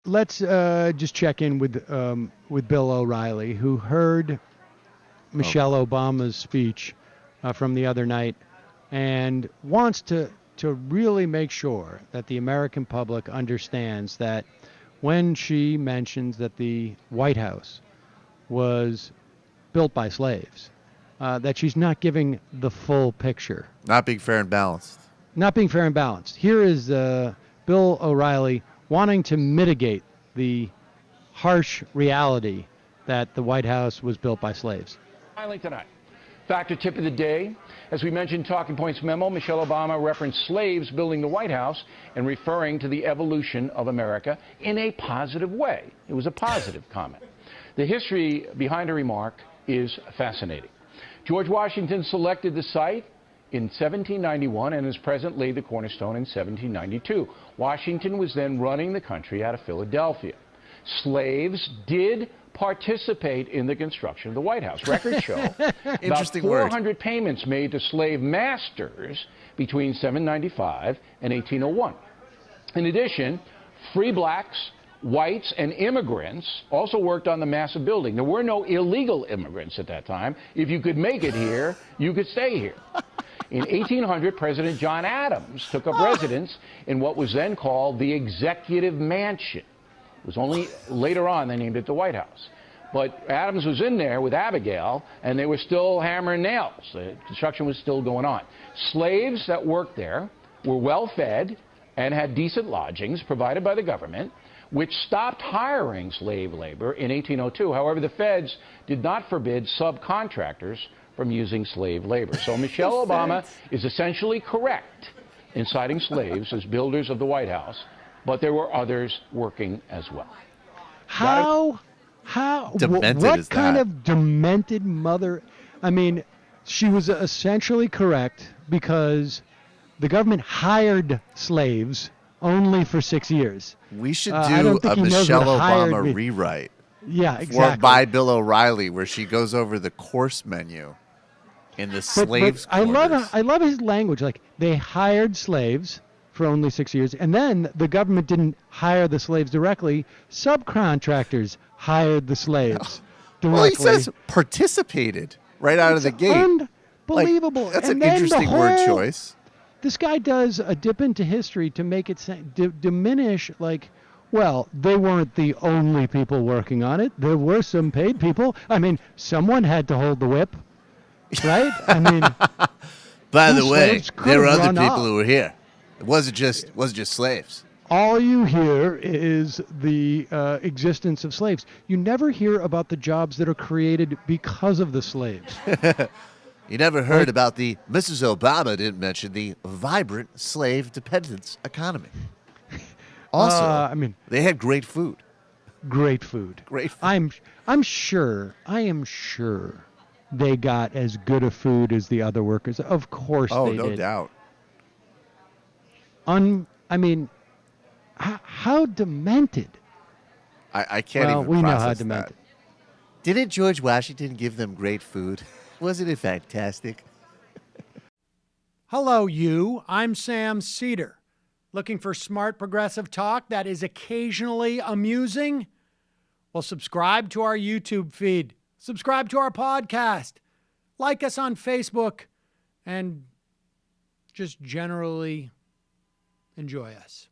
Let's just check in with Bill O'Reilly, who heard Michelle Obama's speech from the other night and wants to really make sure that the American public understands that when she mentions that the White House was built by slaves, that she's not giving the full picture. Not being fair and balanced. Not being fair and balanced. Here is Bill O'Reilly wanting to mitigate the harsh reality that the White House was built by slaves. Finally tonight, factor tip of the day. As we mentioned, Talking Points memo, Michelle Obama referenced slaves building the White House and referring to the evolution of America in a positive way. It was a positive comment. The history behind her remark is fascinating. George Washington selected the site in 1791 and as president laid the cornerstone in 1792. Washington was then running the country out of Philadelphia. Slaves did participate in the construction of the White House. Records show about 400 payments made to slave masters between 795 and 1801. In addition, free blacks, whites, and immigrants also worked on the massive building. There were no illegal immigrants at that time. If you could make it here, you could stay here. In 1800, President John Adams took up residence in what was then called the Executive Mansion. It was only later on they named it the White House. But Adams was in there with Abigail, and they were still hammering nails. The construction was still going on. Slaves that worked there were well fed and had decent lodgings provided by the government, which stopped hiring slave labor in 1802. However, the feds did not forbid subcontractors from using slave labor. So Michelle Obama is essentially correct in citing slaves as builders of the White House, but there were others working as well. How demented what is kind that? of demented mother? I mean, she was essentially correct because the government hired slaves only for 6 years. We should I do don't think a he knows Michelle what hired Obama me- rewrite. Yeah, Or exactly. by Bill O'Reilly, where she goes over the course menu in the slaves' I quarters. love his language. Like, they hired slaves for only 6 years, and then the government didn't hire the slaves directly. Subcontractors hired the slaves directly. Well, he says participated right out of the gate. Unbelievable. Like, that's And an then the interesting word whole- choice. This guy does a dip into history to make it diminish, like, well, they weren't the only people working on it. There were some paid people. I mean, someone had to hold the whip, right? I mean, By those the way, slaves could there were have other run people off. who were here. It wasn't just slaves. all you hear is the existence of slaves. You never hear about the jobs that are created because of the slaves. You never heard about the Mrs. Obama didn't mention the vibrant slave dependence economy. Also, I mean, they had great food. Great food. Great food. I am sure they got as good a food as the other workers. Of course they did. Oh, no doubt. I mean, how demented. I can't Well, even we know process how that. demented. Didn't George Washington give them great food? Wasn't it fantastic? Hello, you. I'm Sam Seder. Looking for smart progressive talk that is occasionally amusing? Well, subscribe to our YouTube feed. Subscribe to our podcast. Like us on Facebook. And just generally enjoy us.